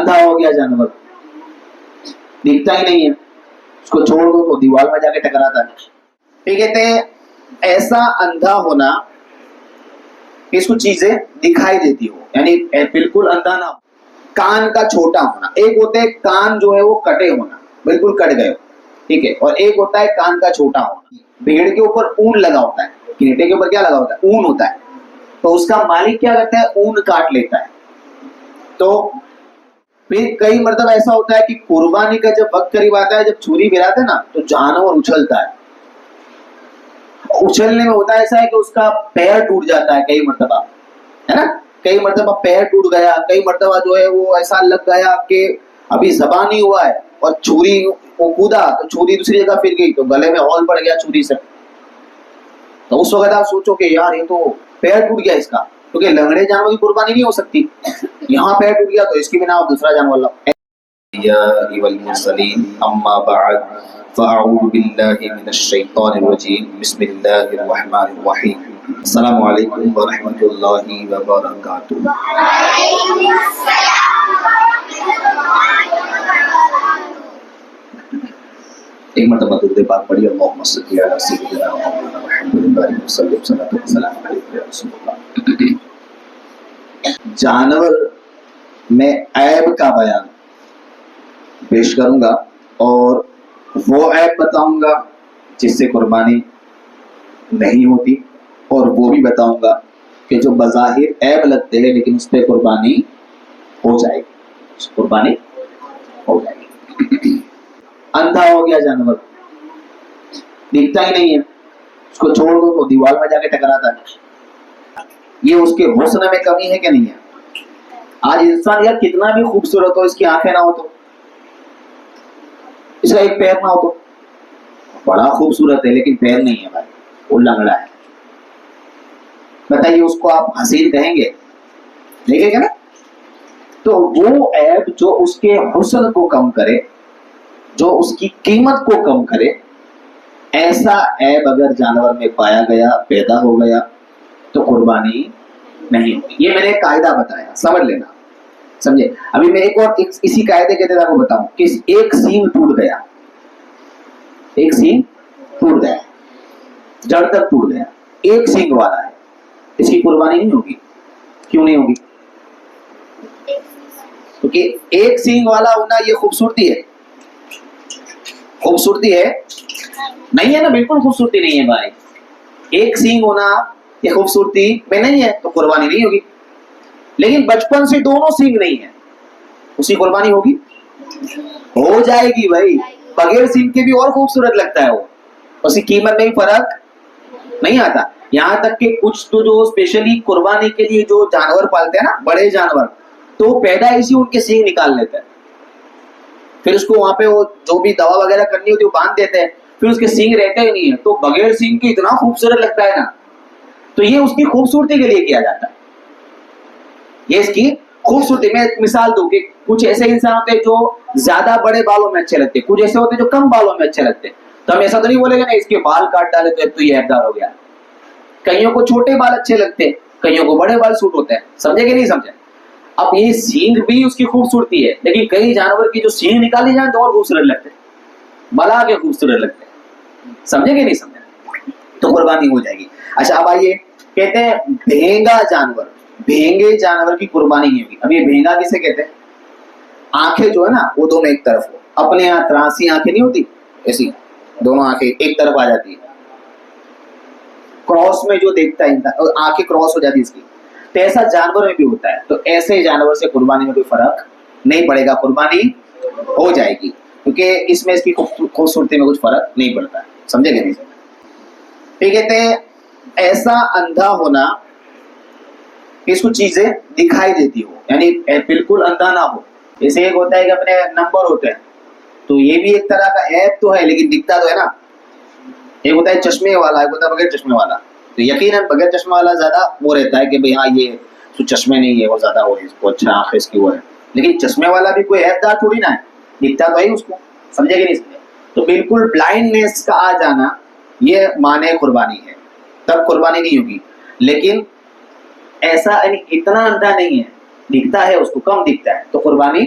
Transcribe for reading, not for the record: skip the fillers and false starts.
اندھا ہو گیا جانور، دکھتا ہی نہیں ہے، اس کو چھوڑ دو تو دیوار میں جا کے ٹکراتا ہے. پھر کہتے ہیں ایسا اندھا ہونا کہ اس کو چیزیں دکھائی دیتی ہو، یعنی بالکل اندھا نہ ہو. کان کا چھوٹا ہونا، ایک ہوتا ہے کان جو ہے وہ کٹے ہونا، بالکل کٹ گئے ہو، ٹھیک ہے، اور ایک ہوتا ہے کان کا چھوٹا ہونا. بھیڑ کے اوپر اون لگا ہوتا ہے، گھیٹے کے اوپر کیا لگا ہوتا ہے؟ اون ہوتا ہے. تو اس کا مالک کیا کرتا ہے؟ اون کاٹ لیتا ہے. تو پھر کئی مرتبہ ایسا ہوتا ہے کہ قربانی کا جب وقت قریب آتا ہے، جب چھری گراتے ہیں نا تو جانور اچھلتا ہے. اچھلنے میں ہوتا ایسا ہے کہ اس کا پیر ٹوٹ جاتا ہے کئی مرتبہ، ہے نا، کئی مرتبہ پیر ٹوٹ گیا، کئی مرتبہ جو ہے وہ ایسا لگ گیا کہ ابھی زبان ہی ہوا ہے اور چھری وہ کودا تو چھری دوسری جگہ پھر گئی تو گلے میں ہول پڑ گیا چھری سے. تو اس وقت آپ سوچو کہ یار یہ تو پیر ٹوٹ گیا اس کا، کیونکہ لنگڑے جانور کی قربانی نہیں ہو سکتی، یہاں پیر ٹوٹ گیا تو اس کی بنا آپ دوسرا جانور لاؤ. یا ایھا المرسلین اما بعد فاعوذ باللہ من الشیطان الرجیم بسم اللہ الرحمن الرحیم. السلام علیکم ورحمۃ اللہ وبرکاتہ. ایک مرتبہ درود پاک پڑھی، اللہم صلی علی سیدنا محمد الحمد للہ وسلم صلاۃ والسلام علیک یا رسول اللہ. جانور میں عیب کا بیان پیش کروں گا اور وہ عیب بتاؤں گا جس سے قربانی نہیں ہوتی، اور وہ بھی بتاؤں گا کہ جو بظاہر عیب لگتے ہیں لیکن اس پہ قربانی ہو جائے گی، قربانی ہو جائے گی. اندھا ہو گیا جانور، دکھتا ہی نہیں ہے، اس کو چھوڑ دو تو دیوار میں جا کے ٹکراتا ہے. یہ اس کے حسن میں کمی ہے کہ نہیں ہے؟ آج انسان یار کتنا بھی خوبصورت ہو، اس کی آنکھیں نہ ہو تو، اس کا ایک پیر نہ ہو تو، بڑا خوبصورت ہے لیکن پیر نہیں ہے بھائی، وہ لنگڑا ہے. بتائیے اس کو آپ حسین کہیں گے؟ نہیں کہیں گے نا. تو وہ عیب جو اس کے حسن کو کم کرے، جو اس کی قیمت کو کم کرے، ایسا عیب اگر جانور میں پایا گیا، پیدا ہو گیا تو قربانی نہیں ہوگی. یہ میں نے ایک قاعدہ بتایا، سمجھ لینا، سمجھے. ابھی میں ایک اور اسی قاعدے کے تحت آپ کو بتاؤں کہ ایک سینگ ٹوٹ گیا، ایک سینگ ٹوٹ گیا، جڑ تک ٹوٹ گیا، ایک سینگ والا ہے، اس کی قربانی نہیں ہوگی. کیوں نہیں ہوگی؟ کیونکہ ایک سینگ والا ہونا یہ خوبصورتی ہے، خوبصورتی ہے نہیں ہے نا، بالکل خوبصورتی نہیں ہے بھائی. ایک سینگ ہونا یہ خوبصورتی میں نہیں ہے تو قربانی نہیں ہوگی. لیکن بچپن سے دونوں سینگ نہیں ہے، اس کی قربانی ہوگی؟ ہو جائے گی بھائی. بغیر سینگ کے بھی اور خوبصورت لگتا ہے وہ، اس کی قیمت میں بھی فرق نہیں آتا. یہاں تک کہ کچھ تو جو اسپیشلی قربانی کے لیے جو جانور پالتے ہیں نا، بڑے جانور، تو پیدائشی ان کے سینگ نکال لیتے ہیں، پھر اس کو وہاں پہ وہ جو بھی دوا وغیرہ کرنی ہوتی ہے وہ باندھ دیتے ہیں، پھر اس کے سینگ رہتے ہی نہیں ہے، تو بغیر سینگ کے اتنا خوبصورت لگتا ہے نا. تو یہ اس کی خوبصورتی کے لیے کیا جاتا ہے، یہ اس کی خوبصورتی. میں ایک مثال دوں کہ کچھ ایسے انسان ہوتے ہیں جو زیادہ بڑے بالوں میں اچھے لگتے ہیں، کچھ ایسے ہوتے ہیں جو کم بالوں میں اچھے لگتے ہیں. تو ہم ایسا تو نہیں بولے گا نا اس کے بال کاٹ ڈالے تو یہ عیبدار ہو گیا. کئیوں کو چھوٹے بال اچھے لگتے ہیں، کئیوں کو بڑے بال سوٹ ہوتے ہیں. سمجھے کہ نہیں سمجھے؟ اب یہ سینگ بھی اس کی خوبصورتی ہے، لیکن کئی جانور کی جو سینگ نکالی جائیں تو اور خوبصورت لگتے ہیں، بلا کے خوبصورت لگتے ہیں. سمجھے کہ نہیں سمجھے؟ تو قربانی ہو جائے گی. اچھا اب آئیے، کہتے ہیں بھینگا جانور، بھینگے جانور کی قربانی نہیں ہوگی. اب یہ بھینگا کسے کہتے ہیں؟ آنکھیں جو ہے نا وہ دونوں ایک طرف ہو، اپنے یہاں تراسی آنکھیں نہیں ہوتی، ایسی دونوں آنکھیں ایک طرف آ جاتی ہے. کراس میں جو دیکھتا ہے آنکھیں کراس ہو جاتی ہے اس کی، تو ایسا جانور میں بھی ہوتا ہے. تو ایسے جانور سے قربانی میں کوئی فرق نہیں پڑے گا، قربانی ہو جائے گی، کیونکہ اس میں اس کی خوبصورتی میں کچھ فرق نہیں پڑتا ہے. سمجھے کہ نہیں سمجھے؟ پھر کہتے ہیں ایسا اندھا ہونا کہ اس کو چیزیں دکھائی دیتی ہو، یعنی بالکل اندھا نہ ہو. جیسے ایک ہوتا ہے کہ اپنے نمبر ہوتے ہیں، تو یہ بھی ایک طرح کا عیب تو ہے لیکن دکھتا تو ہے نا. ایک ہوتا ہے چشمے والا، ایک ہوتا ہے بغیر چشمے والا. تو یقیناً بغیر چشمے والا زیادہ وہ رہتا ہے کہ بھئی ہاں یہ تو چشمے نہیں ہے اور زیادہ وہ ہے، اس کو اچھا آنکھ اس کی وہ ہے. لیکن چشمے والا بھی کوئی عیب دار تھوڑی نہ ہے، دکھتا تو ہے اس کو. سمجھے کہ نہیں سمجھے؟ تو بالکل بلائنڈنیس کا آ جانا یہ معنی قربانی ہے، تب قربانی نہیں ہوگی. لیکن ایسا یعنی اتنا اندھا نہیں ہے، دکھتا ہے، اس کو کم دکھتا ہے، تو قربانی